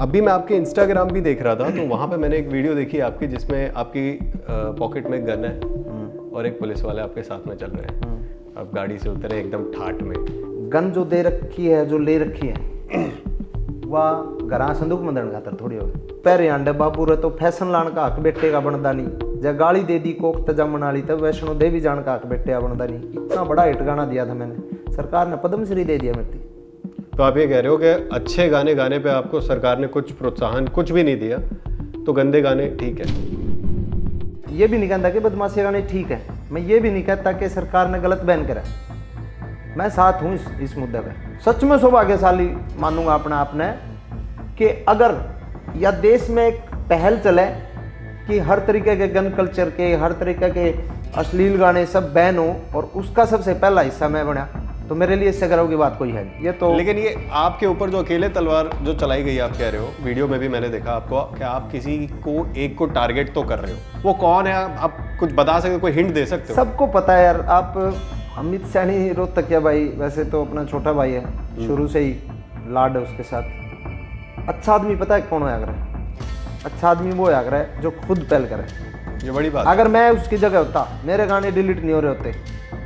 अभी मैं आपके इंस्टाग्राम भी देख रहा था, तो वहाँ पे मैंने एक वीडियो देखी आपकी जिसमें आपकी पॉकेट में गन है और एक पुलिस वाले आपके साथ में चल रहे हैं। आप गाड़ी से उतरे एकदम ठाठ में। गन जो दे रखी है, जो ले रखी है वह घरा संदूक मंदन खातर थोड़ी हो पैरे आंडे बाबू रे तो फैशन लान का हक बेटे का बनता नहीं। जब गाली दे दी कोक तजमन वाली तब वैष्णो देवी जान का हक बेटे का बनता नहीं। इतना बड़ा हिट गाना दिया था मैंने, सरकार ने पद्मश्री दे दिया मेरी। तो आप ये कह रहे हो कि अच्छे गाने गाने पे आपको सरकार ने कुछ प्रोत्साहन कुछ भी नहीं दिया, तो गंदे गाने ठीक है? ये भी नहीं कहता कि बदमाशी गाने ठीक है, मैं ये भी नहीं कहता कि सरकार ने गलत बैन करा। मैं साथ हूँ इस मुद्दे पे। सच में सौभाग्यशाली मानूंगा अपना आपने कि अगर या देश में एक पहल चले कि हर तरीके के गन कल्चर के, हर तरीके के अश्लील गाने सब बैन हो और उसका सबसे पहला हिस्सा मैं बना, तो मेरे लिए इससे गर्व की बात कोई है नहीं। ये तो लेकिन ये आपके ऊपर जो अकेले तलवार जो चलाई गई, आप कह रहे हो, वीडियो में भी मैंने देखा आपको कि आप किसी को एक को टारगेट तो कर रहे हो। वो कौन है, आप कुछ बता सकते हो, कोई हिंट दे सकते हो? सबको पता है यार। आप अमित सैनी रोहतकिया भाई वैसे तो अपना छोटा भाई है, शुरू से ही लाड है उसके साथ। अच्छा आदमी पता है कौन होया करे? अच्छा आदमी वो होया करे जो खुद पहल करे। ये बड़ी बात। अगर मैं उसकी जगह होता, मेरे गाने डिलीट नहीं हो रहे होते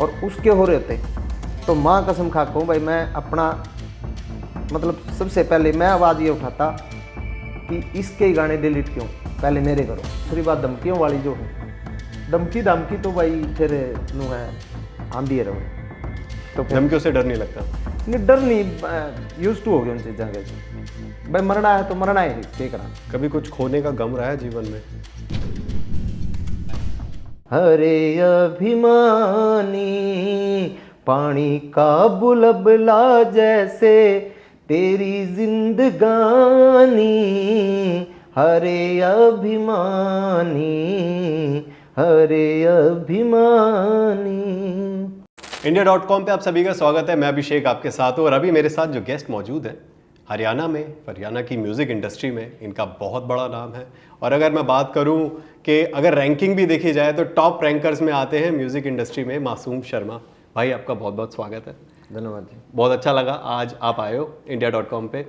और उसके हो रहे होते, तो माँ कसम खा कहूँ भाई, मैं अपना मतलब सबसे पहले मैं आवाज़ ये उठाता कि इसके ही गाने डिलीट क्यों, पहले मेरे करो। दूसरी बात धमकियों वाली जो है, धमकी तो भाई फिर नू है आंधी रहो। तो धमकियों से डर नहीं लगता? नहीं, डर नहीं, यूज टू हो गया उन चीज़ों के। भाई मरना है तो मरना है, क्या करा। कभी कुछ खोने का गम रहा है जीवन में? हरे अभिमानी पानी का बुलबुला जैसे तेरी जिंदगानी, हरे अभिमानी, हरे अभिमानी। India.com पे आप सभी का स्वागत है। मैं अभिषेक आपके साथ हूँ और अभी मेरे साथ जो गेस्ट मौजूद हैं, हरियाणा की म्यूज़िक इंडस्ट्री में इनका बहुत बड़ा नाम है। और अगर मैं बात करूं कि अगर रैंकिंग भी देखी जाए तो टॉप रैंकर्स में आते हैं म्यूज़िक इंडस्ट्री में मासूम शर्मा भाई। आपका बहुत बहुत स्वागत है। धन्यवाद जी। बहुत अच्छा लगा आज आप आए हो India.com पे।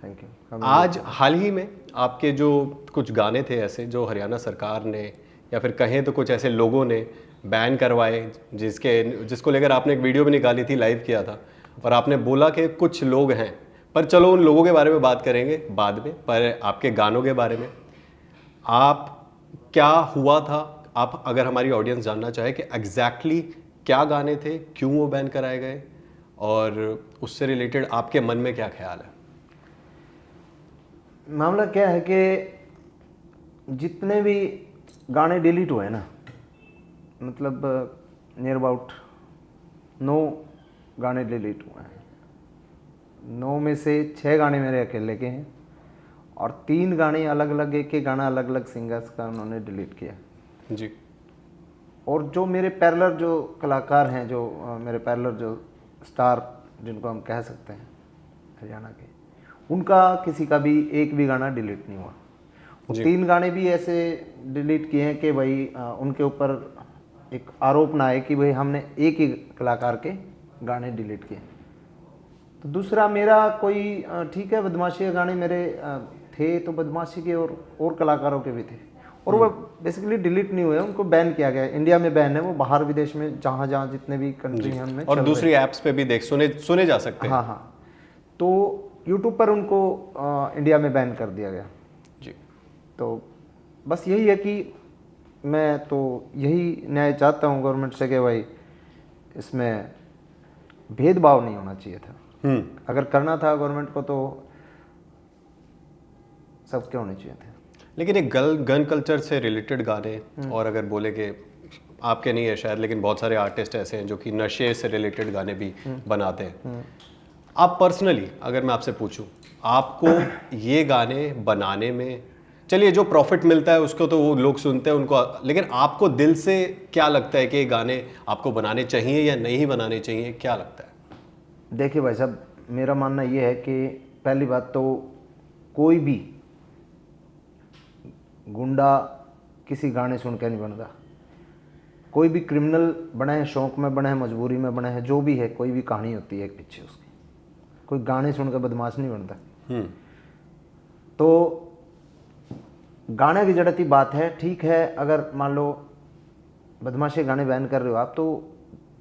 Thank you. आज हाल ही में आपके जो कुछ गाने थे ऐसे जो हरियाणा सरकार ने या फिर कहें तो कुछ ऐसे लोगों ने बैन करवाए, जिसको लेकर आपने एक वीडियो भी निकाली थी, लाइव किया था, और आपने बोला कि कुछ लोग हैं, पर चलो उन लोगों के बारे में बात करेंगे बाद में। पर आपके गानों के बारे में, आप क्या हुआ था, आप अगर हमारी ऑडियंस जानना चाहे कि एग्जैक्टली क्या गाने थे, क्यों वो बैन कराए गए, और उससे रिलेटेड आपके मन में क्या ख्याल है? मामला क्या है कि जितने भी गाने डिलीट हुए ना, मतलब नियर अबाउट 9 गाने डिलीट हुए हैं। 9 में से 6 गाने मेरे अकेले के हैं और 3 गाने अलग अलग, एक एक गाना अलग अलग सिंगर्स का उन्होंने डिलीट किया जी। और जो मेरे पैरेलल जो कलाकार हैं, जो मेरे पैरेलल जो स्टार जिनको हम कह सकते हैं हरियाणा के, उनका किसी का भी एक भी गाना डिलीट नहीं हुआ। वो 3 गाने भी ऐसे डिलीट किए हैं कि भाई उनके ऊपर एक आरोप ना आए कि भाई हमने एक ही कलाकार के गाने डिलीट किए। तो दूसरा मेरा कोई ठीक है, बदमाशी के गाने मेरे थे, तो बदमाशी के और कलाकारों के भी थे और वो बेसिकली डिलीट नहीं हुए, उनको बैन किया गया। इंडिया में बैन है, वो बाहर विदेश में जहाँ जहाँ जितने भी कंट्री हैं उनमें और दूसरी ऐप्स पे भी सुने जा सकते हैं। हाँ। तो यूट्यूब पर उनको इंडिया में बैन कर दिया गया जी। तो बस यही है कि मैं तो यही न्याय चाहता हूँ गवर्नमेंट से कि भाई इसमें भेदभाव नहीं होना चाहिए था। अगर करना था गवर्नमेंट को तो सबके होने चाहिए थे। लेकिन एक गन कल्चर से रिलेटेड गाने, और अगर बोले कि आपके नहीं है शायद, लेकिन बहुत सारे आर्टिस्ट ऐसे हैं जो कि नशे से रिलेटेड गाने भी बनाते हैं। आप पर्सनली अगर मैं आपसे पूछूं, आपको ये गाने बनाने में, चलिए जो प्रॉफिट मिलता है उसको तो वो लोग सुनते हैं उनको, लेकिन आपको दिल से क्या लगता है कि ये गाने आपको बनाने चाहिए या नहीं बनाने चाहिए, क्या लगता है? देखिए भाई साहब, मेरा मानना ये है कि पहली बात तो कोई भी गुंडा किसी गाने सुन के नहीं बनता। कोई भी क्रिमिनल बना है, शौक में बना है, मजबूरी में बना है, जो भी है, कोई भी कहानी होती है एक पीछे उसकी। कोई गाने सुन के बदमाश नहीं बनता। तो गाने की जड़ती बात है, ठीक है, अगर मान लो बदमाशी गाने बैन कर रहे हो आप, तो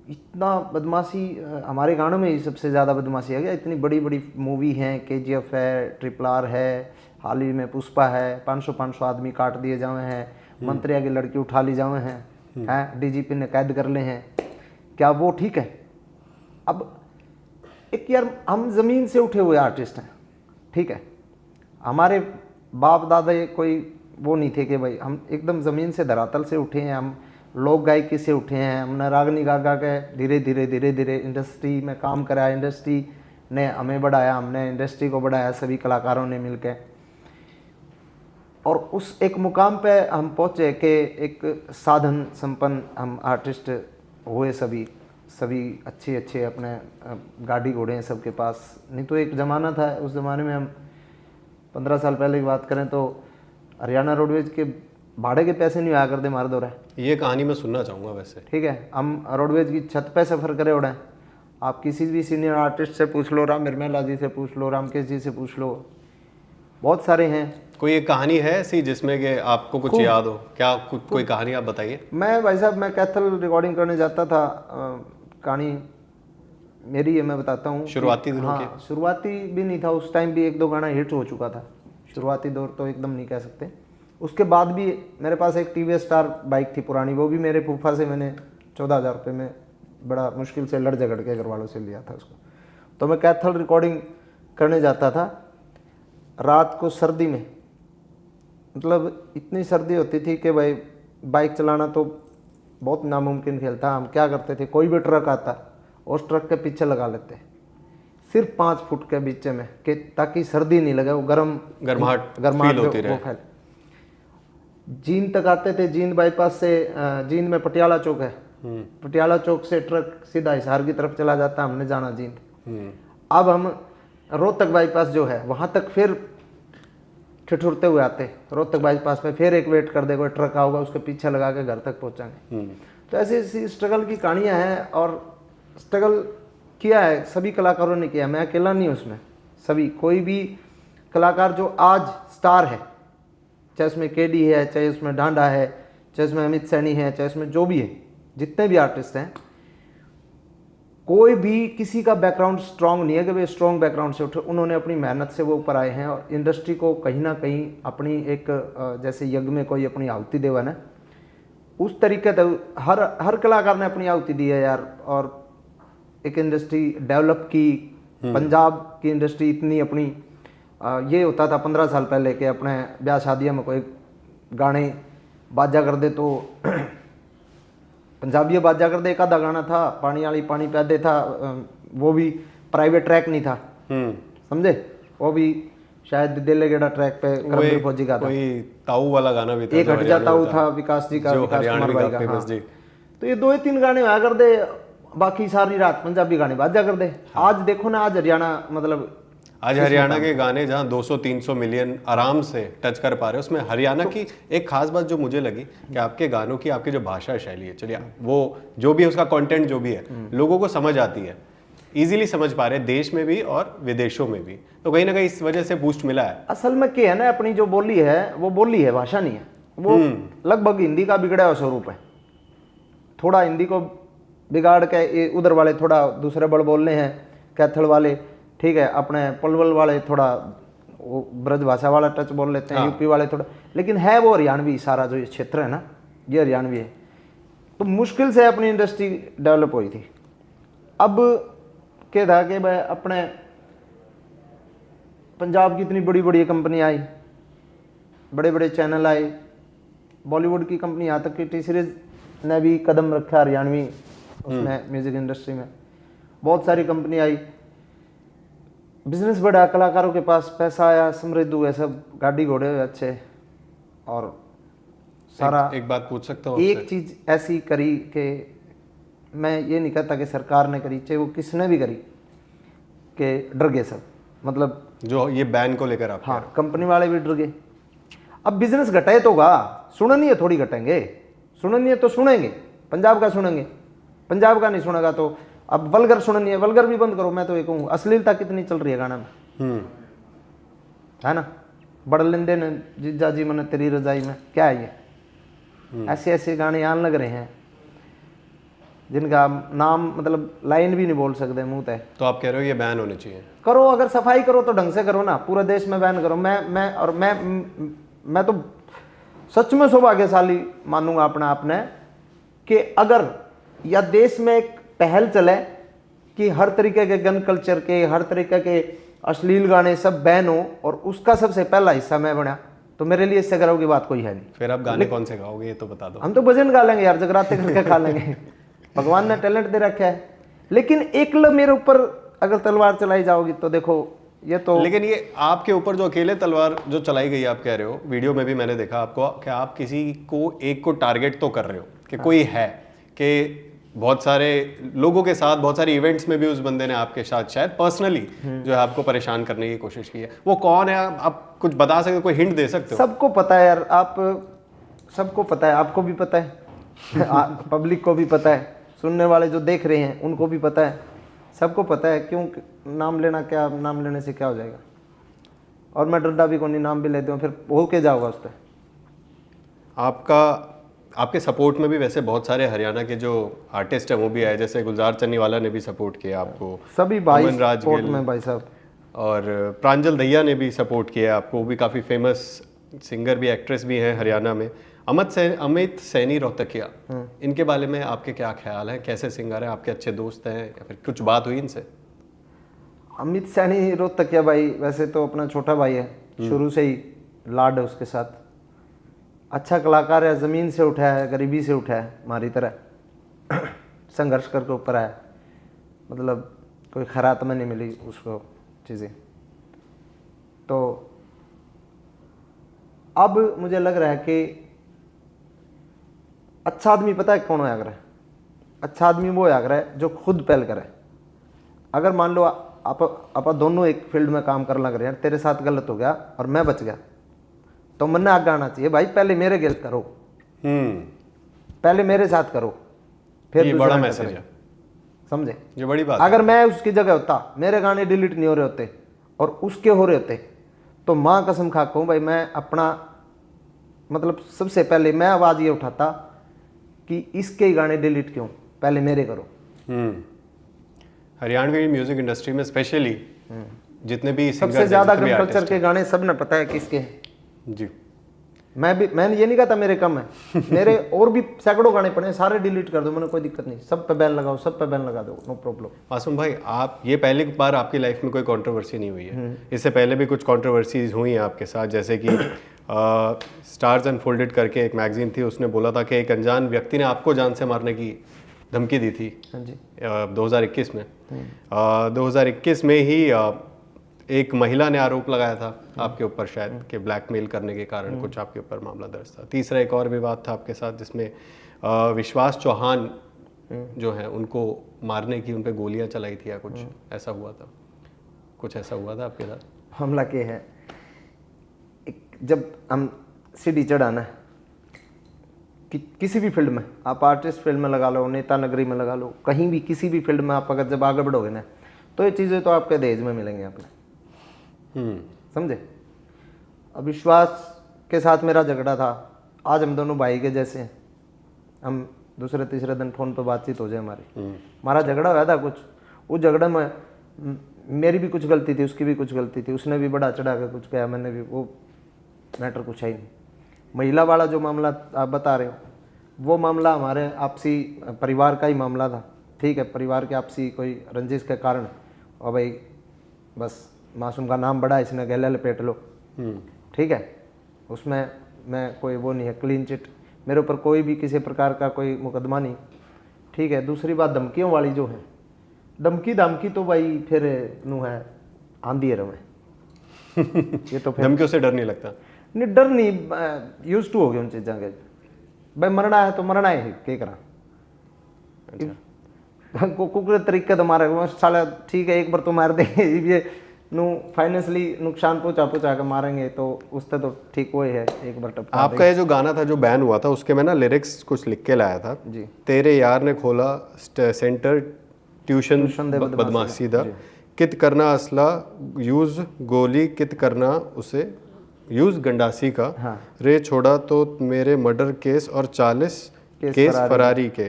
इतना बदमाशी हमारे गानों में ही सबसे ज़्यादा बदमाशी है क्या? इतनी बड़ी बड़ी मूवी हैं, KGF है, RRR है, हाल ही में पुष्पा है, 500 आदमी काट दिए जाए हैं, मंत्रिया की लड़की उठा ली जाए हैं, DGP ने कैद कर ले हैं, क्या वो ठीक है? अब एक यार, हम ज़मीन से उठे हुए आर्टिस्ट हैं, ठीक है, हमारे बाप दादा कोई वो नहीं थे कि भाई हम एकदम ज़मीन से धरातल से उठे हैं, हम लोक गायकी से उठे हैं, हमने रागनी गा के धीरे धीरे इंडस्ट्री में काम करा, इंडस्ट्री ने हमें बढ़ाया, हमने इंडस्ट्री को बढ़ाया, सभी कलाकारों ने मिलकर, और उस एक मुकाम पे हम पहुँचे कि एक साधन संपन्न हम आर्टिस्ट हुए, सभी अच्छे अपने गाड़ी घोड़े हैं सबके पास। नहीं तो एक ज़माना था, उस ज़माने में हम 15 साल पहले की बात करें तो हरियाणा रोडवेज के भाड़े के पैसे नहीं आया करते हमारे दौरे। ये कहानी मैं सुनना चाहूँगा वैसे। ठीक है, हम रोडवेज की छत पे सफ़र करे उड़े, आप किसी भी सीनियर आर्टिस्ट से पूछ लो, राम निर्मला जी से पूछ लो, रामकेश जी से पूछ लो, बहुत सारे हैं। कोई एक कहानी है ऐसी जिसमें कि आपको कुछ याद हो? क्या कोई कहानी आप बताइए। मैं भाई साहब, मैं कैथल रिकॉर्डिंग करने जाता था, कहानी मेरी है, मैं बताता हूँ। शुरुआती दिनों की? हाँ, शुरुआती भी नहीं था, उस टाइम भी 1-2 गाना हिट हो चुका था। शुरुआती दौर तो एकदम नहीं कह सकते। उसके बाद भी मेरे पास एक TVS स्टार बाइक थी पुरानी, वो भी मेरे फूफा से मैंने 14,000 रुपये में बड़ा मुश्किल से लड़ झगड़ के घर वालों से लिया था उसको। तो मैं कैथल रिकॉर्डिंग करने जाता था रात को, सर्दी में, मतलब इतनी सर्दी होती थी कि भाई बाइक चलाना तो बहुत नामुमकिन खेल था। हम क्या करते थे, कोई भी ट्रक आता उस ट्रक के पीछे लगा लेते, सिर्फ 5 फुट के बीच में, कि ताकि सर्दी नहीं लगे, वो गर्माहट फील होती रहे। जींद तक आते थे, जींद बाईपास से, जींद में पटियाला चौक है, पटियाला चौक से ट्रक सीधा हिसार की तरफ चला जाता, हमने जाना जींद। अब हम रोहतक बाईपास जो है वहाँ तक फिर ठिठुरते हुए आते, रोहतक बाईपास में फिर एक वेट कर दे, कोई ट्रक आऊगा उसके पीछे लगा के घर तक पहुँचाएंगे। तो ऐसी ऐसी स्ट्रगल की कहानियाँ हैं, और स्ट्रगल किया है सभी कलाकारों ने किया, मैं अकेला नहीं उसमें। सभी, कोई भी कलाकार जो आज स्टार है, चाहे उसमें KD है, चाहे उसमें डांडा है, चाहे उसमें अमित सैनी है, चाहे उसमें जो भी है, जितने भी आर्टिस्ट हैं, कोई भी किसी का बैकग्राउंड स्ट्रांग नहीं है कि वे स्ट्रांग बैकग्राउंड से उठे। उन्होंने अपनी मेहनत से वो ऊपर आए हैं, और इंडस्ट्री को कहीं ना कहीं अपनी एक, जैसे यज्ञ में कोई अपनी आहुति देवा ना, उस तरीके से हर कलाकार ने अपनी आहुति दी है यार। और एक इंडस्ट्री डेवलप की, पंजाब की इंडस्ट्री इतनी अपनी, ये होता था 15 साल पहले कि अपने ब्याह शादियों में कोई गाने बाजा कर दे तो पंजाबी बाजा कर दे। एक आधा गाना था, पानी वाली पानी पैदे था, वो भी प्राइवेट ट्रैक नहीं था, समझे, वो भी शायद दिल्लीगढ़ ट्रैक पे करमवीर फौजी का था। कोई ताऊ वाला गाना भी था, एक हट जा ताऊ था विकास जी का, विकास कुमार भाई का। हाँ। तो ये 2-3 गाने आया कर दे, बाकी सारी रात पंजाबी गाने बाजा कर दे। आज देखो ना, आज हरियाणा, मतलब आज हरियाणा के गाने जहाँ 200-300 मिलियन आराम से टच कर पा रहे हैं, उसमें हरियाणा की एक खास बात जो मुझे लगी कि आपके गानों की, आपकी जो भाषा शैली है, चलिए वो जो भी है उसका कंटेंट जो भी है, लोगों को समझ आती है, इजीली समझ पा रहे हैं, देश में भी और विदेशों में भी। तो कहीं ना कहीं इस वजह से बूस्ट मिला है। असल में क्या है ना, अपनी जो बोली है वो बोली है, भाषा नहीं है। वो लगभग हिंदी का बिगड़ा हुआ स्वरूप है। थोड़ा हिंदी को बिगाड़ के उधर वाले थोड़ा दूसरे बड़ बोलने हैं, कैथल वाले, ठीक है, अपने पलवल वाले थोड़ा वो ब्रज भाषा वाला टच बोल लेते हैं, यूपी वाले थोड़ा, लेकिन है वो हरियाणवी। सारा जो ये क्षेत्र है ना, ये हरियाणवी है। तो मुश्किल से अपनी इंडस्ट्री डेवलप हुई थी। अब क्या था कि भाई अपने पंजाब की इतनी बड़ी बड़ी कंपनी आई, बड़े बड़े चैनल आए, बॉलीवुड की कंपनी, यहाँ तक कि T-Series ने भी कदम रखा हरियाणवी उसमें म्यूजिक इंडस्ट्री में। बहुत सारी कंपनी आई, बिजनेस बढ़ा, कलाकारों के पास पैसा आया, समृद्ध हुए सब, गाड़ी घोड़े हुए अच्छे। और सारा एक बात पूछ सकता हूँ? एक चीज़ ऐसी करी कि मैं ये नहीं कहता कि सरकार ने करी, चाहे वो किसने भी करी, कि डर गए सब। मतलब जो ये बैन को लेकर आप, हाँ, कंपनी वाले भी डर गए। अब बिजनेस घटाए तो गा, सुननी है थोड़ी घटेंगे, सुननी है तो सुनेंगे, पंजाब का सुनेंगे, पंजाब का नहीं सुनेगा तो अब वल्गर सुननी है, वल्गर भी बंद करो। मैं तो ये कहूँ, अश्लीलता कितनी चल रही है गाना में, है ना, बड़ लेंदे ने जीजा जी मैंने तेरी रजाई में, क्या है ये? ऐसे ऐसे गाने आने लग रहे हैं जिनका नाम मतलब लाइन भी नहीं बोल सकते मुंह तय। तो आप कह रहे हो ये बैन होने चाहिए? करो, अगर सफाई करो तो ढंग से करो ना, पूरे देश में बैन करो। मैं तो सच में सौभाग्यशाली मानूंगा अपने आप ने कि अगर या देश में एक पहल चले कि हर तरीके के गन कल्चर के, हर तरीके के अश्लील गाने सब बैन हो और उसका सबसे पहला हिस्सा मैं बना, तो मेरे लिए इससे गर्व की बात कोई है नहीं। फिर आप गाने कौन से गाओगे ये तो बता दो। हम तो भजन गा लेंगे यार, जगराते करके खा लेंगे। भगवान ने टैलेंट दे रखा है। लेकिन एकल मेरे ऊपर अगर तलवार चलाई जाओगी तो देखो ये तो, लेकिन ये आपके ऊपर जो अकेले तलवार जो चलाई गई आप कह रहे हो, वीडियो में भी मैंने देखा आपको कि आप किसी को एक को टारगेट तो कर रहे हो कि कोई है, कि बहुत सारे लोगों के साथ बहुत सारे इवेंट्स में भी उस बंदे ने आपके साथ शायद पर्सनली जो है आपको परेशान करने की कोशिश की है। वो कौन है? आप कुछ बता सकते हो, कोई हिंट दे सकते हो? सबको पता है यार, आप सबको पता है, आपको भी पता है, पब्लिक को भी पता है, सुनने वाले जो देख रहे हैं उनको भी पता है, सबको पता है। क्यों नाम लेना, क्या नाम लेने से क्या हो जाएगा? और मैं डरदा भी कौन नहीं, नाम भी लेते हूँ फिर हो के जाओगा उस पर। आपके सपोर्ट में भी वैसे बहुत सारे हरियाणा के जो आर्टिस्ट हैं वो भी आए, जैसे गुलजार चन्नीवाला ने भी सपोर्ट किया आपको, सभी भाई अमन राज सपोर्ट गिल में भाई साहब, और प्रांजल दहिया ने भी सपोर्ट किया आपको, वो भी काफ़ी फेमस सिंगर भी, एक्ट्रेस भी हैं हरियाणा में। अमित सैनी रोहतकिया, इनके बारे में आपके क्या ख्याल है? कैसे सिंगर हैं? आपके अच्छे दोस्त हैं या फिर कुछ बात हुई इनसे? अमित सैनी रोहतकिया भाई वैसे तो अपना छोटा भाई है, शुरू से ही लाड है उसके साथ। अच्छा कलाकार है, ज़मीन से उठा है, गरीबी से उठा है, हमारी तरह संघर्ष करके ऊपर आया, मतलब कोई खैरात में नहीं मिली उसको चीज़ें। तो अब मुझे लग रहा है कि अच्छा आदमी पता है कौन होया करे? अच्छा आदमी वो होया करे जो खुद पहल करे। अगर मान लो आप दोनों एक फील्ड में काम कर लग रहे हैं, तेरे साथ गलत हो गया और मैं बच गया, तो मन ने आगे आना चाहिए भाई, पहले मेरे गलत करो, पहले मेरे साथ करो, फिर ये बड़ा मैसेज है, समझे? ये बड़ी बात। अगर मैं उसकी जगह होता, मेरे गाने डिलीट नहीं हो रहे होते और उसके हो रहे होते, तो माँ कसम खा कहूँ भाई, मैं अपना मतलब सबसे पहले मैं आवाज़ ये उठाता कि इसके ही गाने डिलीट क्यों, पहले मेरे करो। हरियाणवी म्यूजिक इंडस्ट्री में स्पेशली जितने भी सबसे ज़्यादा गन कल्चर के गाने सब ने पता है किसके हैं। जी, मैंने ये नहीं कहा था मेरे कम है, मेरे और भी सैकड़ों गाने पड़े हैं, सारे डिलीट कर दो, मैंने कोई दिक्कत नहीं, सब पे बैन लगाओ, सब पे बैन लगा दो, नो प्रॉब्लम। मासूम भाई, आप ये पहली बार आपकी लाइफ में कोई कंट्रोवर्सी नहीं हुई है? इससे पहले भी कुछ कंट्रोवर्सीज हुई हैं आपके साथ, जैसे कि स्टार्स अनफोल्डेड करके एक मैगजीन थी, उसने बोला था कि एक अनजान व्यक्ति ने आपको जान से मारने की धमकी दी थी। हाँ जी। 2021 में 2021 में ही एक महिला ने आरोप लगाया था आपके ऊपर शायद कि ब्लैकमेल करने के कारण कुछ आपके ऊपर मामला दर्ज था। तीसरा एक और विवाद था आपके साथ जिसमें विश्वास चौहान जो है उनको मारने की, उन पे गोलियां चलाई थी या कुछ ऐसा हुआ था? कुछ ऐसा हुआ था आपके साथ? हमला के है, जब हम सीढ़ी चढ़ाना है कि किसी भी फील्ड में, आप आर्टिस्ट फील्ड में लगा लो, नेता नगरी में लगा लो, कहीं भी किसी भी फील्ड में आप अगर जब आगे बढ़ोगे ना, तो ये चीज़ें तो आपके दहेज में मिलेंगे आपने, समझे? अब विश्वास के साथ मेरा झगड़ा था, आज हम दोनों भाई के जैसे हैं, हम दूसरे तीसरे दिन फ़ोन पर बातचीत हो जाए हमारी, हमारा झगड़ा हुआ था कुछ, उस झगड़े में मेरी भी कुछ गलती थी, उसकी भी कुछ गलती थी, उसने भी बड़ा चढ़ा के कुछ कहा, मैंने भी, वो मैटर कुछ है ही नहीं। महिला वाला जो मामला आप बता रहे हो, वो मामला हमारे आपसी परिवार का ही मामला था, ठीक है, परिवार के आपसी कोई रंजिश के कारण, और भाई बस मासूम का नाम बड़ा, इसने गले लपेट लो, ठीक है, उसमें मैं कोई वो नहीं है, क्लीन चिट, मेरे ऊपर कोई भी किसी प्रकार का कोई मुकदमा नहीं, ठीक है। दूसरी बात धमकियों वाली जो है, धमकी तो भाई फिर नू है आंधी रवे ये तो फिर धमकियों से डर नहीं लगता? नहीं, डर नहीं, यूज टू हो गए उन चीज़ों के, भाई मरना है तो मरना है, क्या करा? अच्छा, कुछ तरीके तो मारे साला, ठीक है, एक बार तो मार देंगे, ये नु फाइनेंशियली नुकसान पहुंचा के मारेंगे तो उससे तो ठीक वो है, एक बार टपका। आपका ये जो गाना था जो बैन हुआ था, उसके मैं ना लिरिक्स कुछ लिख के लाया था जी। तेरे यार ने खोला सेंटर ट्यूशन बदमाशी दा, कित करना असला यूज गोली, कित करना उसे यूज गंडासी का हाँ। रे छोड़ा तो मेरे मर्डर केस और 40 केस फरारी के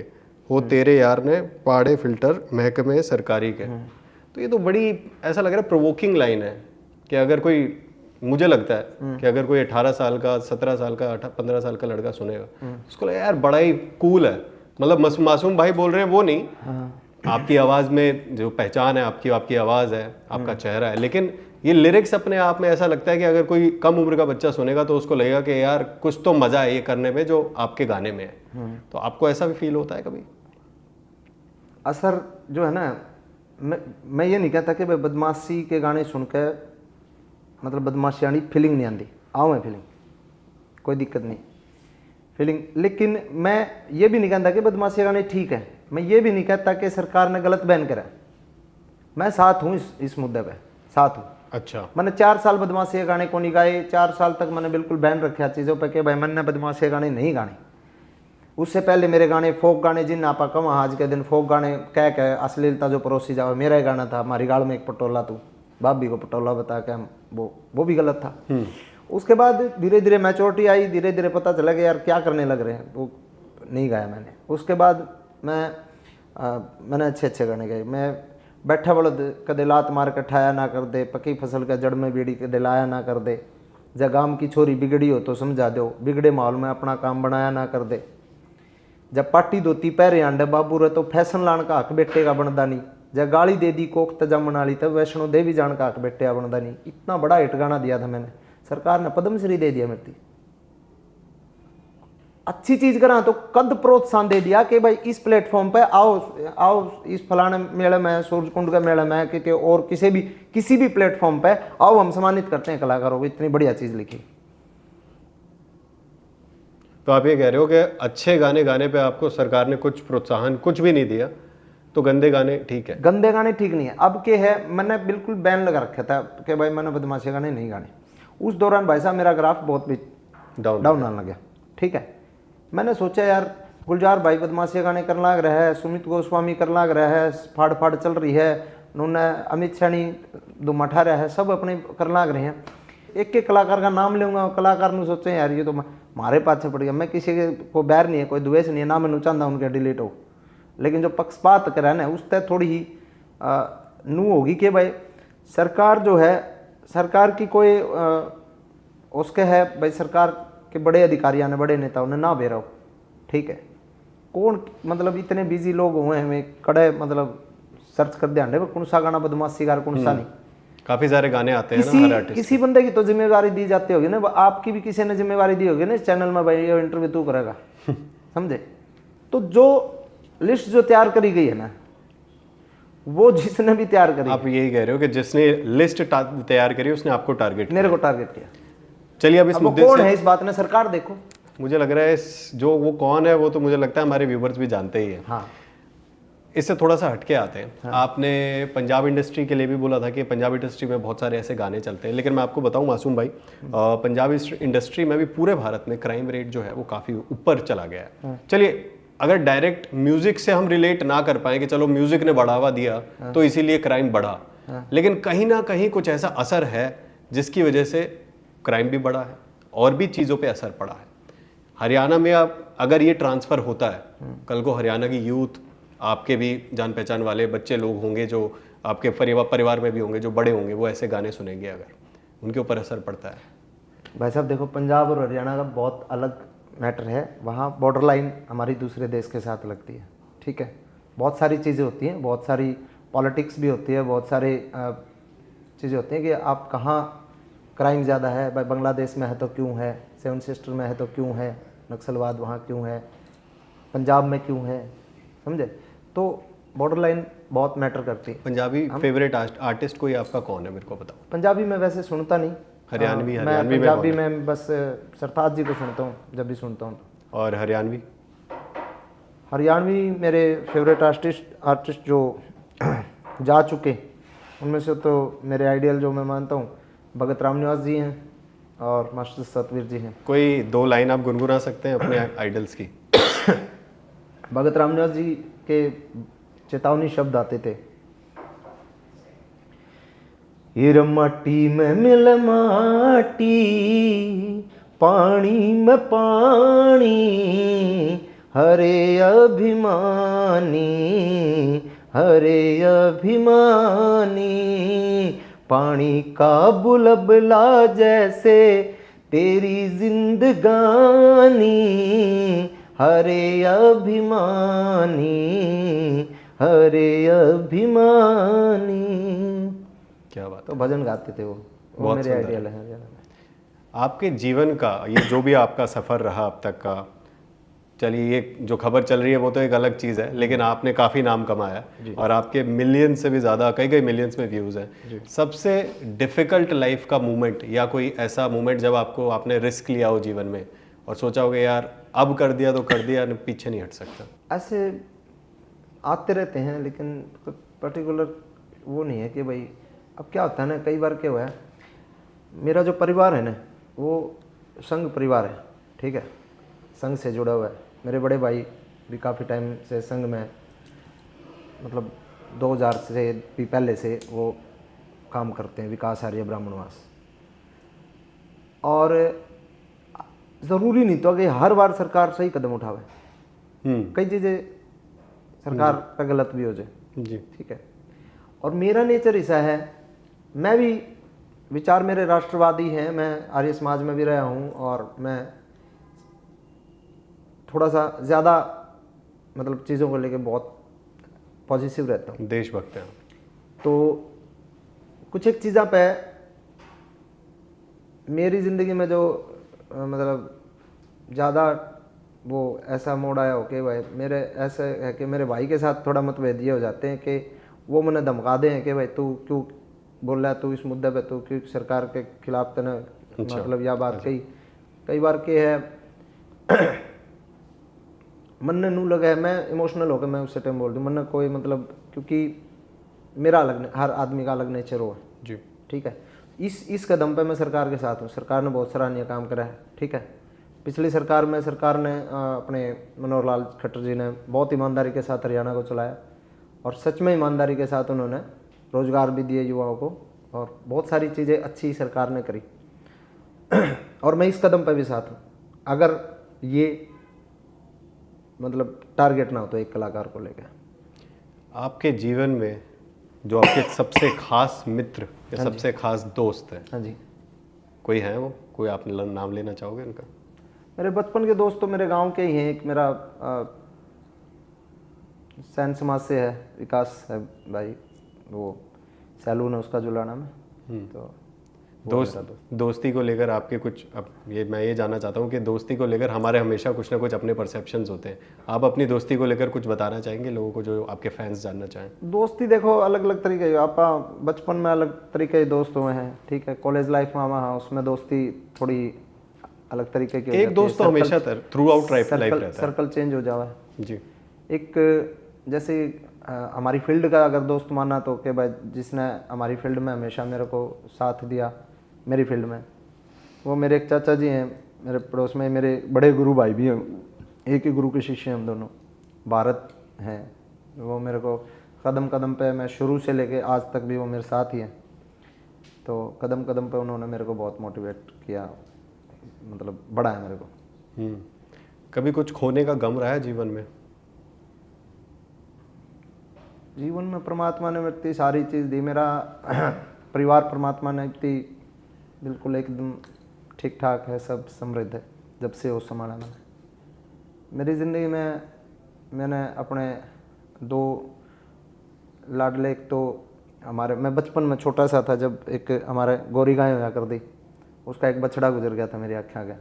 हो तेरे यार ने पाड़े फिल्टर महकमे सरकारी के। तो ये तो बड़ी ऐसा लग रहा है प्रोवोकिंग लाइन है कि अगर कोई, मुझे लगता है कि अगर कोई 18 साल का 17 साल का 15 साल का लड़का सुनेगा उसको लगेगा यार बड़ा ही कूल है, मतलब मासूम भाई बोल रहे हैं वो नहीं। आपकी आवाज़ में जो पहचान है आपकी आवाज़ है, आपका चेहरा है, लेकिन ये लिरिक्स अपने आप में ऐसा लगता है कि अगर कोई कम उम्र का बच्चा सुनेगा तो उसको लगेगा कि यार कुछ तो मज़ा है ये करने में जो आपके गाने में है। तो आपको ऐसा भी फील होता है कभी? असर जो है ना, मैं ये नहीं कहता कि भाई बदमाशी के गाने सुनकर मतलब बदमाशी आनी फीलिंग नहीं आती, आओ है फीलिंग, कोई दिक्कत नहीं फीलिंग। लेकिन मैं ये भी नहीं कहता कि बदमाशी गाने ठीक है, मैं ये भी नहीं कहता कि सरकार ने गलत बैन करा। मैं साथ हूँ इस मुद्दे पे, साथ हूँ। अच्छा, मैंने 4 साल बदमाशी के गाने को नहीं गाए, 4 साल तक मैंने बिल्कुल बैन रखा चीज़ों पे कि भाई मैंने बदमाशी के गाने नहीं गाने। उससे पहले मेरे गाने फोक गाने जिन आपा कम आज के दिन फोक गाने कह अश्लीलता जो परोसी जाओ, मेरा ही गाना था हमारी गाड़ में एक पटोला तू भाभी को पटोला बता के, हम वो भी गलत था। उसके बाद धीरे धीरे मैच्योरिटी आई, धीरे धीरे पता चला कि यार क्या करने लग रहे हैं, वो नहीं गाया मैंने। उसके बाद मैंने अच्छे गाने गाए। मैं बैठा बड़द कदे लात मार के ठाया ना कर दे, पकी फसल का जड़ में बीड़ी कदे लाया ना कर दे, जब गाम की छोरी बिगड़ी हो तो समझा दो, बिगड़े माहौल में अपना काम बनाया ना कर दे, जब पाटी धोती पैरे आंडे बाबू रे तो फैशन लान का हक बेटे का बनदा नहीं, जब गाली दे दी कोख तजमन वाली तब वैष्णो देवी जान का हक बेटे बनदा नहीं। इतना बड़ा हिट गाना दिया था मैंने, सरकार ने पद्मश्री दे दिया मेरी। अच्छी चीज करा तो कद प्रोत्साहन दे दिया कि भाई इस प्लेटफॉर्म पे आओ इस फलाने मेले में, सूरजकुंड के मेले में, कि और किसी भी प्लेटफॉर्म पे आओ, हम सम्मानित करते हैं कलाकारों को। इतनी बढ़िया चीज लिखी। तो आप ये कह रहे हो कि अच्छे गाने गाने पे आपको सरकार ने कुछ प्रोत्साहन कुछ भी नहीं दिया, तो गंदे गाने ठीक है? गंदे गाने ठीक नहीं है। अब के है, मैंने बिल्कुल बैन लगा रखा था कि भाई मैंने बदमाशी गाने नहीं गाने। उस दौरान भाई साहब मेरा ग्राफ बहुत भी डाउन आने लगा। ठीक है, मैंने सोचा यार गुलजार भाई बदमाशी गाने करने लग रहा है, सुमित गोस्वामी करने लग रहा है, फाड़ फाड़ चल रही है, उन्होंने अमित सैनी दो मठा रहा है, सब अपने करने लग रहे हैं। एक एक कलाकार का नाम लूँगा, कलाकार ने सोचे यार ये तो मारे पाछे पड़ गया। मैं किसी को बैर नहीं है, कोई द्वेष नहीं है, ना मैं चाहता उनके डिलीट हो, लेकिन जो पक्षपात करा ना उस तय थोड़ी ही नू होगी कि भाई सरकार जो है, सरकार की कोई उसके है भाई, सरकार के बड़े अधिकारियों ने, बड़े नेताओं ने ना बेरा हो। ठीक है, कौन मतलब इतने बिजी लोग हुए हैं, हमें कड़े मतलब सर्च कर दिया कौन सा गाना बदमाशी कार कौन सा नहीं। काफी सारे गाने आते हैं ना हर आर्टिस्ट। किसी बंदे की तो जिम्मेवारी दी जाती होगी ना, आपकी भी किसी ने जिम्मेवारी दी होगी ना इस चैनल में, भाई ये इंटरव्यू तू करेगा समझे। तो जो लिस्ट जो तैयार करी गई है ना, वो जिसने भी तैयार करी, आप यही कह रहे हो कि जिसने लिस्ट तैयार करी उसने आपको टारगेट, मेरे को टारगेट किया। चलिए अब इस मुद्दे कौन है इस बात में, सरकार देखो। मुझे लग रहा है जो वो कौन है वो तो मुझे लगता है हमारे व्यूवर्स भी जानते ही हैं। हाँ, इससे थोड़ा सा हटके आते हैं। हाँ। आपने पंजाब इंडस्ट्री के लिए भी बोला था कि पंजाब इंडस्ट्री में बहुत सारे ऐसे गाने चलते हैं, लेकिन मैं आपको बताऊं मासूम भाई, पंजाब इंडस्ट्री में भी पूरे भारत में क्राइम रेट जो है वो काफ़ी ऊपर चला गया है। हाँ। चलिए अगर डायरेक्ट म्यूजिक से हम रिलेट ना कर पाए कि चलो म्यूजिक ने बढ़ावा दिया तो इसीलिए क्राइम बढ़ा, लेकिन कहीं ना कहीं कुछ ऐसा असर है जिसकी वजह से क्राइम भी बढ़ा है और भी चीज़ों पर असर पड़ा है। हरियाणा में अब अगर ये ट्रांसफ़र होता है, कल को हरियाणा की यूथ, आपके भी जान पहचान वाले बच्चे लोग होंगे जो आपके परिवार में भी होंगे जो बड़े होंगे, वो ऐसे गाने सुनेंगे, अगर उनके ऊपर असर पड़ता है। भाई साहब देखो, पंजाब और हरियाणा का बहुत अलग मैटर है। वहाँ बॉर्डर लाइन हमारी दूसरे देश के साथ लगती है। ठीक है, बहुत सारी चीज़ें होती हैं, बहुत सारी पॉलिटिक्स भी होती है, बहुत सारी चीज़ें होती हैं कि आप कहाँ क्राइम ज़्यादा है, भाई बांग्लादेश में है तो क्यों है, 7 सिस्टर में है तो क्यों है, नक्सलवाद वहाँ क्यों है, पंजाब में क्यों है, समझे। तो बॉर्डर लाइन बहुत मैटर करती है। पंजाबी फेवरेट आर्टिस्ट कोई आपका कौन है, मेरे को बताओ। पंजाबी में वैसे सुनता नहीं, हरियाणवी पंजाबी में बस सरताज जी को सुनता हूँ जब भी सुनता हूँ। और हरियाणवी मेरे फेवरेट आर्टिस्ट जो जा चुके उनमें से तो मेरे आइडियल जो मैं मानता हूँ भगत राम निवास जी हैं और मास्टर सतवीर जी हैं। कोई 2 लाइन आप गुनगुना सकते हैं अपने आइडल्स की? भगत राम निवास जी के चेतावनी शब्द आते थे, हीर माटी में मिल माटी, पानी में पानी, हरे अभिमानी, हरे अभिमानी। पानी का बुलबुला जैसे तेरी जिंदगानी, हरे अभिमानी, हरे अभिमानी। क्या बात तो भजन गाते थे वो बहुत मेरे सुंदर आइडियल है। आपके जीवन का ये जो भी आपका सफ़र रहा अब तक का, चलिए ये जो खबर चल रही है वो तो एक अलग चीज़ है, लेकिन आपने काफ़ी नाम कमाया और आपके मिलियन से भी ज़्यादा, कई मिलियंस में व्यूज़ हैं। सबसे डिफ़िकल्ट लाइफ का मोमेंट या कोई ऐसा मोमेंट जब आपने रिस्क लिया हो जीवन में और सोचा होगा यार अब कर दिया तो कर दिया, पीछे नहीं हट सकता? ऐसे आते रहते हैं, लेकिन पर्टिकुलर वो नहीं है कि भाई अब क्या होता है ना, कई बार क्या हुआ है, मेरा जो परिवार है ना वो संघ परिवार है, ठीक है, संघ से जुड़ा हुआ है। मेरे बड़े भाई भी काफ़ी टाइम से संघ में, मतलब 2000 से भी पहले से वो काम करते हैं, विकास आर्य ब्राह्मणवास। और ज़रूरी नहीं तो कि हर बार सरकार सही कदम उठावे, कई चीज़ें सरकार पर गलत भी हो जाए जी, ठीक है। और मेरा नेचर ऐसा है, मैं भी विचार मेरे राष्ट्रवादी हैं, मैं आर्य समाज में भी रहा हूँ और मैं थोड़ा सा ज़्यादा मतलब चीज़ों को लेके बहुत पॉजिटिव रहता हूँ, देशभक्त हैं। तो कुछ एक चीज़ों पे मेरी ज़िंदगी में जो मतलब ज़्यादा वो ऐसा मोड़ आया हो कि भाई मेरे ऐसे है कि मेरे भाई के साथ थोड़ा मतभेद ये हो जाते हैं कि वो मुझे धमका दें कि भाई तू क्यों बोल रहा है, तू इस मुद्दे पे, तू क्यों सरकार के खिलाफ तने मतलब यह बात कई बार के है मन ने नू लगा है, मैं इमोशनल होकर मैं उससे टाइम बोल दूँ, मन ने कोई मतलब, क्योंकि मेरा अलग, हर आदमी का अलग नेचर हो जी, ठीक है। इस कदम पे मैं सरकार के साथ हूँ, सरकार ने बहुत सराहनीय काम करा है, ठीक है। पिछली सरकार में सरकार ने अपने मनोहर लाल खट्टर जी ने बहुत ईमानदारी के साथ हरियाणा को चलाया और सच में ईमानदारी के साथ उन्होंने रोजगार भी दिए युवाओं को और बहुत सारी चीज़ें अच्छी सरकार ने करी और मैं इस कदम पर भी साथ हूँ। अगर ये मतलब टारगेट ना हो तो एक कलाकार को लेकर। आपके जीवन में जो आपके सबसे खास मित्र या सबसे खास दोस्त है, हाँ जी, कोई है वो? कोई आप नाम लेना चाहोगे उनका? मेरे बचपन के दोस्त तो मेरे गांव के ही हैं। एक मेरा सैन समाज से है, विकास है भाई, वो सैलून है उसका जुलाना में। तो दोस्ती को लेकर आपके कुछ, अब मैं ये जानना चाहता हूँ कि दोस्ती को लेकर हमारे हमेशा कुछ ना कुछ अपने परसेप्शंस होते हैं। आप अपनी दोस्ती को लेकर कुछ बताना चाहेंगे लोगों को, जो आपके फैंस जानना चाहें? दोस्ती देखो अलग अलग तरीके की, आप बचपन में अलग तरीके के दोस्त हुए हैं, ठीक है। कॉलेज लाइफ में हाँ उसमें दोस्ती थोड़ी अलग तरीके की, एक दोस्त तो हमेशा थ्रू आउट लाइफ रहता है, सर्कल चेंज हो जावा है जी। एक जैसे हमारी फील्ड का अगर दोस्त माना तो कि भाई जिसने हमारी फील्ड में हमेशा मेरे को साथ दिया, मेरी फील्ड में, वो मेरे एक चाचा जी हैं मेरे पड़ोस में, मेरे बड़े गुरु भाई भी हैं, एक ही गुरु के शिष्य हैं हम दोनों, भारत हैं। वो मेरे को कदम कदम पे, मैं शुरू से लेके आज तक भी वो मेरे साथ ही हैं। तो कदम कदम पे उन्होंने मेरे को बहुत मोटिवेट किया, मतलब बढ़ाया मेरे को। कभी कुछ खोने का गम रहा है जीवन में? जीवन में परमात्मा ने इतनी सारी चीज़ दी, मेरा परिवार परमात्मा ने इतनी बिल्कुल एकदम ठीक ठाक है, सब समृद्ध है जब से वो संभाला मैंने। मेरी ज़िंदगी में मैंने अपने दो लाडले, एक तो हमारे, मैं बचपन में छोटा सा था जब एक हमारे गोरी गाय होया कर दी, उसका एक बछड़ा गुजर गया था मेरी आँखें आगे।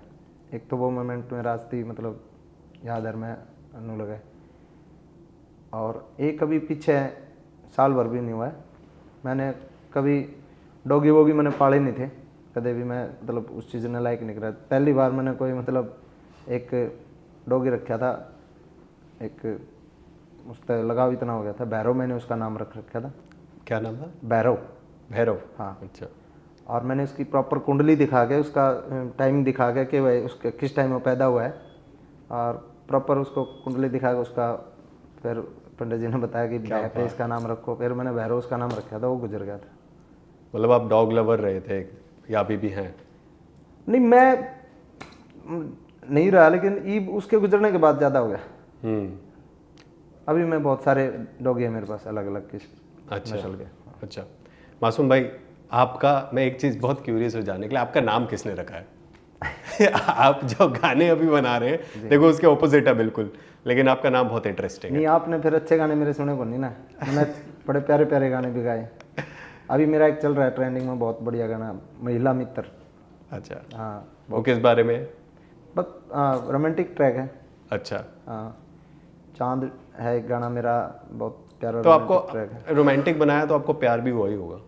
एक तो वो मोमेंट मेरा आस्ती मतलब याद है, मैं अनु लगे। और एक कभी पीछे साल भर भी नहीं हुआ है, मैंने कभी डॉगी वोगी मैंने पाले नहीं थे कदे भी, मैं मतलब उस चीज़ ने लायक नहीं करा। पहली बार मैंने कोई मतलब एक डॉगी रखा था, एक उस पर लगाव इतना हो गया था, भैरव मैंने उसका नाम रख रखा था। क्या नाम था? भैरव। भैरव, हाँ अच्छा। और मैंने उसकी प्रॉपर कुंडली दिखा के, उसका टाइम दिखा के कि भाई उसके किस टाइम में पैदा हुआ है, और प्रॉपर उसको कुंडली दिखा के उसका, फिर पंडित जी ने बताया कि भैरव इसका नाम रखो, फिर मैंने भैरव उसका नाम रखा था, वो गुजर गया था। मतलब आप डॉग लवर रहे थे या अभी भी हैं? नहीं, मैं नहीं रहा, लेकिन ईब उसके गुजरने के बाद ज़्यादा हो गया। हम्म। अभी मैं बहुत सारे डॉगी हैं मेरे पास, अलग अलग किस अच्छा नस्ल के। अच्छा। मासूम भाई, आपका मैं एक चीज़ बहुत क्यूरियस हो जानने के लिए, आपका नाम किसने रखा है? आप जो गाने अभी बना रहे हैं, देखो उसके ऑपोजिट है बिल्कुल, लेकिन आपका नाम बहुत इंटरेस्टिंग है। नहीं, आपने फिर अच्छे गाने मेरे सुने को नहीं ना, मैंने बड़े प्यारे प्यारे गाने भी गाए। अभी मेरा एक चल रहा है ट्रेंडिंग में बहुत बढ़िया गाना, महिला मित्र। अच्छा, हाँ, वो किस बारे में है? बस रोमांटिक ट्रैक है। अच्छा, हाँ, चांद है एक गाना मेरा, बहुत प्यारा तो आपको रोमांटिक ट्रैक है। रोमांटिक बनाया तो आपको प्यार भी हुआ ही होगा।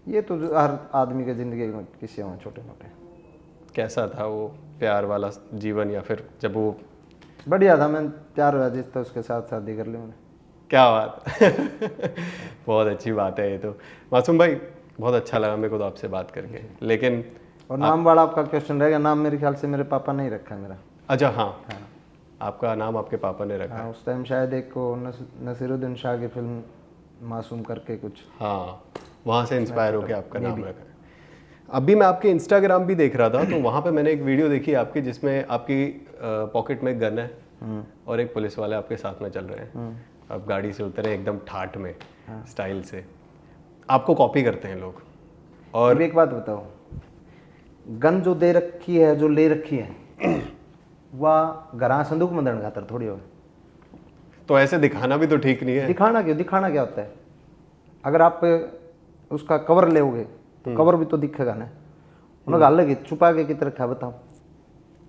ये तो हर आदमी के ज़िंदगी में किस्से हों छोटे मोटे। कैसा था वो प्यार वाला जीवन, या फिर जब वो? बढ़िया था, मैं 4 बजे तो उसके साथ शादी कर ली मैंने। क्या बात! बहुत अच्छी बात है ये तो। मासूम भाई, बहुत अच्छा लगा मेरे को तो आपसे बात करके, लेकिन और नाम वाला आपका क्वेश्चन रहेगा, नाम मेरे ख्याल से मेरे पापा ने ही रखा है मेरा। अच्छा, हाँ, आपका नाम आपके पापा ने रखा है। हाँ, उस टाइम शायद एक को नसीरुद्दीन शाह की फिल्म मासूम करके कुछ। हाँ, वहाँ से इंस्पायर होकर आपका नाम रखा है। अभी मैं आपके इंस्टाग्राम भी देख रहा था, तो वहाँ पे मैंने एक वीडियो देखी आपकी जिसमें आपकी पॉकेट में गन है और एक पुलिस वाले आपके साथ में चल रहे हैं। आप गाड़ी से उतरे एकदम ठाठ में, स्टाइल से। आपको कॉपी करते हैं लोग। और अब एक बात बताओ, गन जो दे रखी है, जो ले रखी है, वह घरा संदूक में दंड खातर थोड़ी हो। तो ऐसे दिखाना भी तो ठीक नहीं है। दिखाना क्यों? दिखाना क्या होता है? अगर आप उसका कवर लेोगे तो कवर भी तो दिखेगा ना। उन्होंने गाल लगी छुपा के कित रखा बताओ।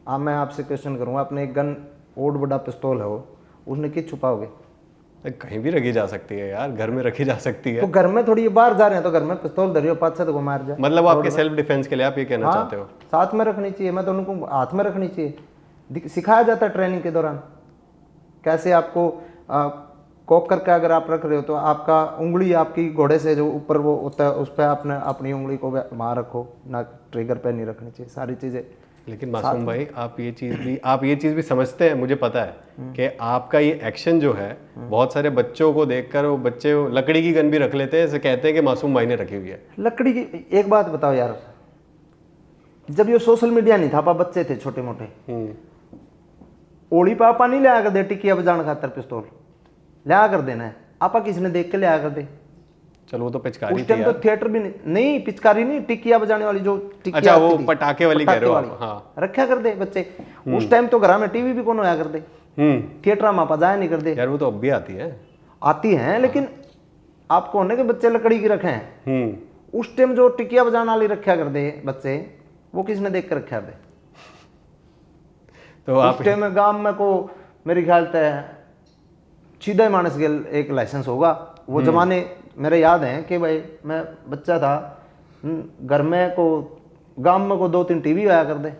अब मैं आपसे क्वेश्चन करूंगा, अपने एक गन ओड बड़ा पिस्तौल है वो, उसने कित छुपाओगे? कहीं भी रखी जा सकती है यार, घर में रखी जा सकती है। तो घर में थोड़ी, बाहर जा रहे हैं तो घर में पिस्तौल धरियो, 5-7 को मार जा। मतलब आपके सेल्फ डिफेंस के लिए आप ये कहना चाहते हो? साथ में रखनी चाहिए, मैं तो उनको हाथ में रखनी चाहिए। सिखाया जाता है ट्रेनिंग के दौरान कैसे आपको कॉक करके अगर आप रख रहे हो तो आपका उंगली आपकी घोड़े से जो ऊपर वो होता है उस पर आपने अपनी उंगली को वहाँ रखो ना, ट्रिगर पे नहीं रखनी चाहिए सारी चीज़ें। लेकिन मासूम भाई, आप ये चीज़ भी समझते हैं, मुझे पता है कि आपका ये एक्शन जो है, बहुत सारे बच्चों को देखकर वो बच्चे लकड़ी की गन भी रख लेते हैं, ऐसे कहते हैं कि मासूम भाई ने रखी हुई है। लकड़ी की एक बात बताओ यार, जब ये सोशल मीडिया नहीं था, आप बच्चे थे छोटे मोटे, ओली पापा नहीं लिया कर दे टिकिया बजाने खातर पिस्तौल, लिया कर देना है आपा, किसने देख के लिया कर दे। चलो वो तो पिचकारी उस टाइम तो थिएटर भी नहीं, पिचकारी नहीं, टिकिया बजाने वाली जो टिकिया। अच्छा, वो पटाखे वाली कह रहे हो आप? हाँ, रखा कर दे बच्चे। उस टाइम तो घर में टीवी भी कौन होया कर दे, थिएटर में आप जाया नहीं कर दे। यार वो तो अब भी आती है, लेकिन आपको होने के बच्चे लकड़ी की रखे हैं। उस टाइम जो टिकिया बजाने वाली रखा कर दे बच्चे, वो किसने देख कर रखा दे? तो आप उस टाइम में गांव में को मेरे ख्याल से सीधा मानस के एक लाइसेंस होगा। वो जमाने मेरे याद हैं कि भाई मैं बच्चा था, घर में को गांव में को 2-3 टीवी आया कर दे,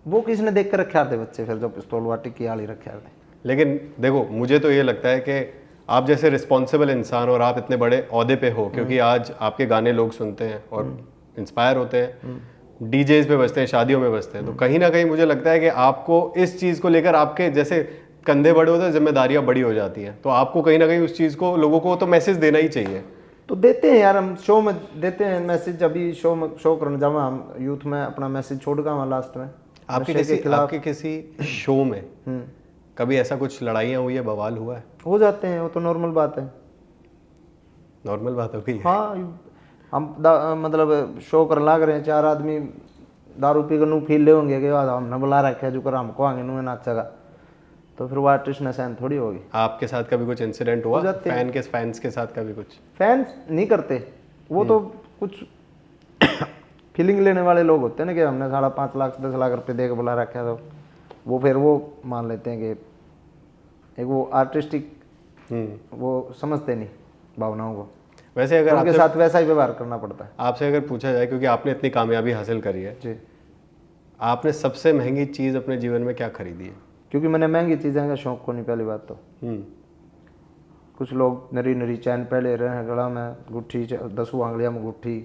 वो किसने देख कर रखा दे बच्चे, फिर जो पिस्तौल वाटी की आली रखा दे। लेकिन देखो, मुझे तो ये लगता है कि आप जैसे रिस्पॉन्सिबल इंसान और आप इतने बड़े ओहदे पे हो, क्योंकि आज आपके गाने लोग सुनते हैं और इंस्पायर होते हैं, डीजेज पे बजते हैं, शादियों में बजते हैं, तो कहीं ना कहीं मुझे लगता है कि आपको इस चीज़ को लेकर, आपके जैसे कंधे बड़े होते हैं, जिम्मेदारियां बड़ी हो जाती हैं, तो आपको कहीं ना कहीं उस चीज़ को लोगों को तो मैसेज देना ही चाहिए। तो देते हैं यार, हम शो में देते हैं मैसेज। अभी शो करने जावा हम यूथ में अपना मैसेज छोड़ गया वहाँ लास्ट में। आपके किसी शो में कभी ऐसा कुछ लड़ाइयाँ हुई है, बवाल हुआ है? हो जाते हैं, वो तो नॉर्मल बात है। नॉर्मल बात हो गई है? हाँ, हम मतलब शो कर लाग रहे हैं, 4 आदमी दारू पी कर नू फील ले होंगे कि हमने बुला रखा है जो कर हमको आगे नू नाचेगा, तो फिर वो आर्टिस्ट ने सहन थोड़ी होगी। आपके साथ कभी कुछ इंसिडेंट हुआ फैंस के साथ? कभी कुछ फैंस नहीं करते वो, तो कुछ फीलिंग लेने वाले लोग होते हैं ना कि हमने 5.5 लाख 10 लाख रुपए दे के बुला रखा है, तो वो फिर वो मान लेते हैं कि एक वो आर्टिस्टिक, वो समझते नहीं भावनाओं को। वैसे अगर उनके साथ वैसा ही व्यवहार करना पड़ता है। आपसे अगर पूछा जाए, क्योंकि आपने इतनी कामयाबी हासिल करी है जी, आपने सबसे महंगी चीज़ अपने जीवन में क्या खरीदी है? क्योंकि मैंने महंगी चीज़ें का शौक को नहीं, पहली बात तो। कुछ लोग नरी नरी चैन पहले रहे हैं गला में, गुट्ठी 10 आंगलियां में गुट्ठी,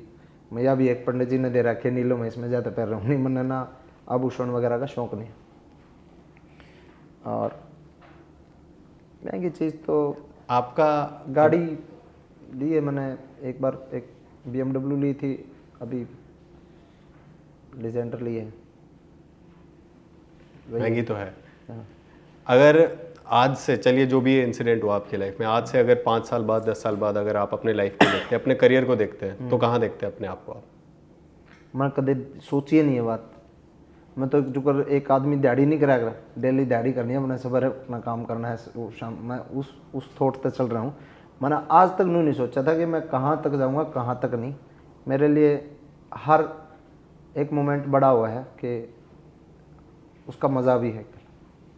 मैं भी एक पंडित जी ने दे रखे नीलों में, इसमें ज़्यादा पैर नहीं, मैंने ना आभूषण वगैरह का शौक नहीं। और महंगी चीज़ तो आपका गाड़ी ली है मैंने एक बार, एक BMW ली थी, अभी डिसेंटर ली है। महंगी तो है। हाँ। अगर आज से, चलिए जो भी ये इंसिडेंट हुआ आपकी लाइफ में, आज से अगर 5 साल बाद 10 साल बाद अगर आप अपने लाइफ को देखते हैं, अपने करियर को देखते हैं, तो कहाँ देखते हैं अपने आप को आप? मैं कदे सोची नहीं है बात। मैं तो जो कर एक आदमी दिहाड़ी नहीं करा कर, डेली दिहाड़ी करनी है, मैंने सवेरे अपना काम करना है, वो शाम, मैं उस थॉट से चल रहा हूँ। मैंने आज तक नहीं सोचा था कि मैं कहाँ तक जाऊँगा, कहाँ तक नहीं। मेरे लिए हर एक मोमेंट बड़ा हुआ है कि उसका मज़ा भी है।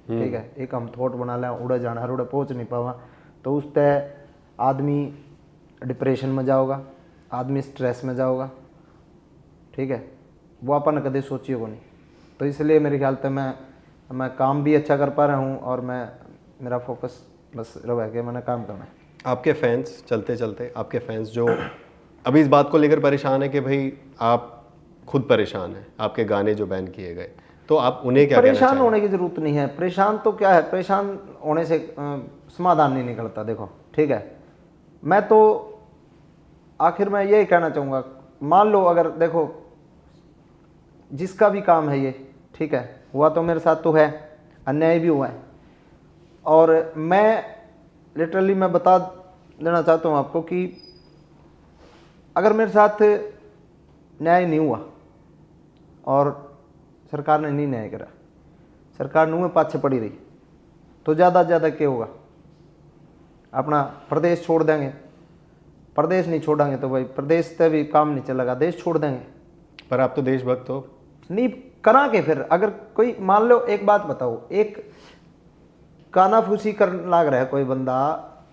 ठीक है, एक हम थॉट बना लें उड़े जाना है, उड़े पहुँच नहीं पावा, तो उस तय आदमी डिप्रेशन में जाओगा, आदमी स्ट्रेस में जाओगा। ठीक है, वो अपन कदे सोचिए को नहीं। तो इसलिए मेरे ख्याल से मैं काम भी अच्छा कर पा रहा हूँ, और मेरा फोकस बस रहा कि मैंने काम करना है। आपके फैंस, चलते चलते आपके फैंस जो अभी इस बात को लेकर परेशान है कि भाई आप खुद परेशान हैं, आपके गाने जो बैन किए गए, तो आप उन्हें क्या कहना परेशान चाहेंगे? होने की जरूरत नहीं है। परेशान तो क्या है, परेशान होने से समाधान नहीं निकलता। देखो ठीक है, मैं तो आखिर में यही कहना चाहूँगा, मान लो अगर देखो जिसका भी काम है ये, ठीक है, हुआ तो मेरे साथ तो है, अन्याय भी हुआ है, और मैं लिटरली मैं बता देना चाहता हूँ आपको कि अगर मेरे साथ न्याय नहीं हुआ और सरकार ने नहीं न्याय करा, सरकार नुए पाछे पड़ी रही, तो ज़्यादा से ज़्यादा क्या होगा, अपना प्रदेश छोड़ देंगे। प्रदेश नहीं छोड़ेंगे तो भाई प्रदेश से भी काम नहीं चलेगा, देश छोड़ देंगे। पर आप तो देशभक्त हो। नहीं करा के फिर अगर कोई, मान लो एक बात बताओ, एक कानाफूसी कर लाग रहा है कोई बंदा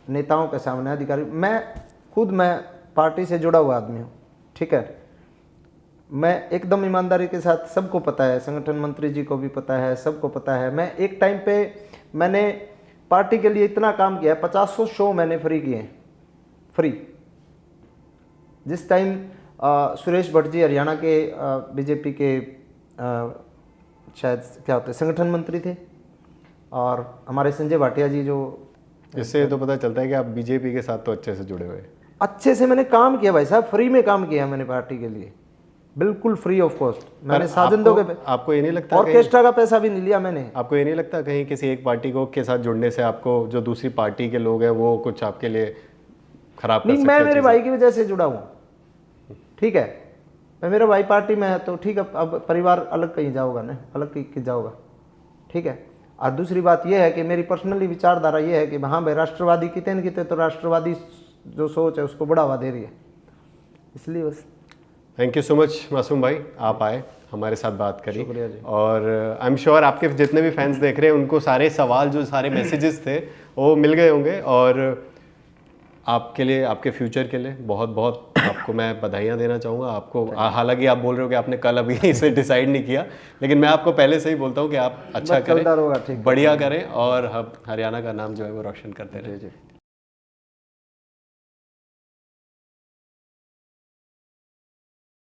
नेताओं के सामने, अधिकारी, मैं पार्टी से जुड़ा हुआ आदमी हूँ। ठीक है, मैं एकदम ईमानदारी के साथ, सबको पता है, संगठन मंत्री जी को भी पता है, सबको पता है, मैं एक टाइम पे मैंने पार्टी के लिए इतना काम किया है, 50 शो मैंने फ्री किए हैं, फ्री। जिस टाइम सुरेश भट्ट जी हरियाणा के बीजेपी के शायद क्या होते संगठन मंत्री थे, और हमारे संजय भाटिया जी जो, इससे तो पता चलता है कि आप बीजेपी के साथ तो अच्छे से जुड़े हुए हैं। अच्छे से मैंने काम किया भाई साहब, फ्री में काम किया मैंने पार्टी के लिए, बिल्कुल फ्री ऑफ कॉस्ट। मैंने साजंदों के, आपको ये नहीं लगता ऑर्केस्ट्रा का पैसा भी नहीं लिया मैंने। आपको ये नहीं लगता कहीं किसी एक पार्टी को के साथ जुड़ने से आपको जो दूसरी पार्टी के लोग हैं वो कुछ आपके लिए खराब कर नहीं, सकते मैं हैं मेरे चीजें? भाई की वजह से जुड़ा हूँ। ठीक है, मैं, मेरा भाई पार्टी में है तो ठीक है, अब परिवार अलग कहीं जाओगा ना, अलग कहीं जाओगा। ठीक है, और दूसरी बात यह है कि मेरी पर्सनली विचारधारा ये है कि हाँ भाई, राष्ट्रवादी कितने न कितने तो राष्ट्रवादी जो सोच है उसको बढ़ावा दे रही है, इसलिए बस। थैंक यू सो मच मासूम भाई, आप आए हमारे साथ बात करी। शुक्रिया जी। और आई एम श्योर आपके जितने भी फैंस देख रहे हैं उनको सारे सवाल, जो सारे मैसेजेस थे वो मिल गए होंगे। और आपके लिए, आपके फ्यूचर के लिए बहुत बहुत आपको मैं बधाइयाँ देना चाहूँगा। आपको हालांकि आप बोल रहे हो कि आपने कल अभी इसे डिसाइड नहीं किया, लेकिन मैं आपको पहले से ही बोलता हूँ कि आप अच्छा करें, चलता रहेगा, ठीक है। बढ़िया करें, और हरियाणा का नाम जो है वो रोशन करते रहें।